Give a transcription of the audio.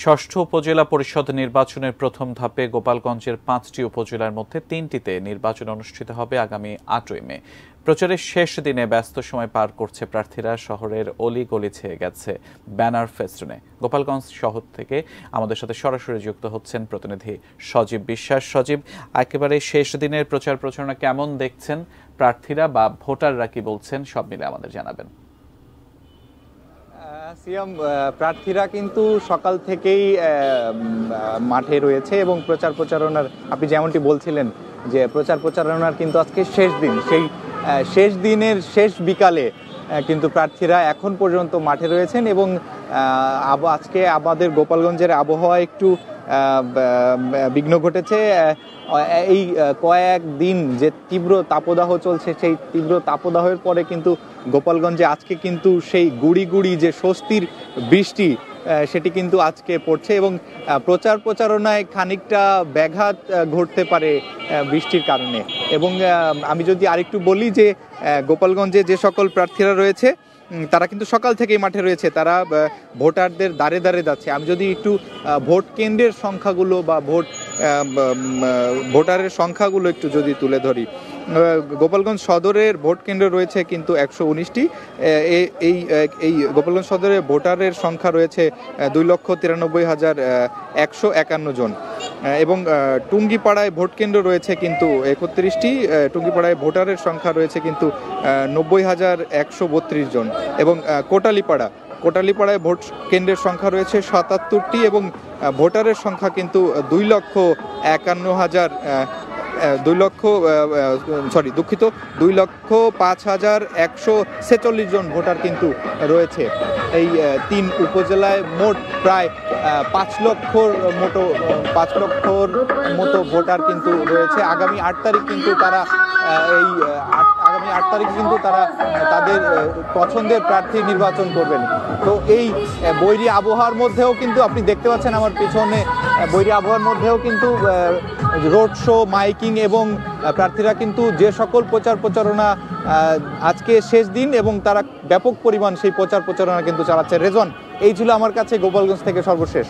ষষ্ঠ উপজেলা পরিষদ নির্বাচনের প্রথম ধাপে গোপালগঞ্জের ৫টি উপজেলার মধ্যে ৩টিতে নির্বাচন অনুষ্ঠিত হবে আগামী ৮ই মে। প্রচারের শেষ দিনে ব্যস্ত সময় পার করছে প্রার্থীরা। শহরের অলি-গলি ছেয়ে গেছে ব্যানার ফেস্টুনে। গোপালগঞ্জ শহর থেকে আমাদের সাথে সরাসরি যুক্ত হচ্ছেন প্রতিনিধি সজীব বিশ্বাস। সজীব, একেবারে শেষ দিনের প্রচার প্রচারণা কেমন দেখছেন? প্রার্থীরা বা ভোটাররা কি বলছেন, সব মিলে আমাদের জানাবেন। সিয়াম, প্রার্থীরা কিন্তু সকাল থেকেই মাঠে রয়েছে এবং প্রচার প্রচারণার, আপনি যেমনটি বলছিলেন যে প্রচার প্রচারণার কিন্তু আজকে শেষ দিন। সেই শেষ দিনের শেষ বিকালে কিন্তু প্রার্থীরা এখন পর্যন্ত মাঠে রয়েছেন এবং আজকে আমাদের গোপালগঞ্জের আবহাওয়া একটু বিঘ্ন ঘটেছে। এই কয়েকদিন যে তীব্র তাপদাহ চলছে, সেই তীব্র তাপদাহের পরে কিন্তু গোপালগঞ্জে আজকে কিন্তু সেই গুড়ি গুড়ি যে স্বস্তির বৃষ্টি সেটি কিন্তু আজকে পড়ছে এবং প্রচার প্রচারণায় খানিকটা ব্যাঘাত ঘটতে পারে বৃষ্টির কারণে। এবং আমি যদি আরেকটু বলি যে গোপালগঞ্জে যে সকল প্রার্থীরা রয়েছে তারা কিন্তু সকাল থেকেই মাঠে রয়েছে, তারা ভোটারদের দ্বারে দ্বারে যাচ্ছে। আমি যদি একটু ভোট কেন্দ্রের সংখ্যাগুলো বা ভোটারের সংখ্যাগুলো একটু যদি তুলে ধরি, গোপালগঞ্জ সদরের ভোট কেন্দ্র রয়েছে কিন্তু 119টি। এই গোপালগঞ্জ সদরের ভোটারের সংখ্যা রয়েছে 2,93,151 জন এবং টুঙ্গিপাড়ায় ভোট কেন্দ্র রয়েছে কিন্তু 31টি। টুঙ্গিপাড়ায় ভোটারের সংখ্যা রয়েছে কিন্তু 90,132 জন এবং কোটালীপাড়ায় ভোট কেন্দ্রের সংখ্যা রয়েছে 77টি এবং ভোটারের সংখ্যা কিন্তু 2,05,146 জন ভোটার কিন্তু রয়েছে। এই 3 উপজেলায় মোট প্রায় 5 লক্ষর মতো ভোটার কিন্তু রয়েছে। আগামী 8 তারিখ কিন্তু তারা তাদের পছন্দের প্রার্থী নির্বাচন করবেন। তো এই বৈরী আবহাওয়ার মধ্যেও কিন্তু আপনি দেখতে পাচ্ছেন আমার পিছনে, বৈরী আবহাওয়ার মধ্যেও কিন্তু রোড শো, মাইকিং এবং প্রার্থীরা কিন্তু যে সকল প্রচার প্রচারণা আজকে শেষ দিন এবং তারা ব্যাপক পরিমাণ সেই প্রচার প্রচারণা কিন্তু চালাচ্ছে। রেজন, এই ছিল আমার কাছে গোপালগঞ্জ থেকে সর্বশেষ।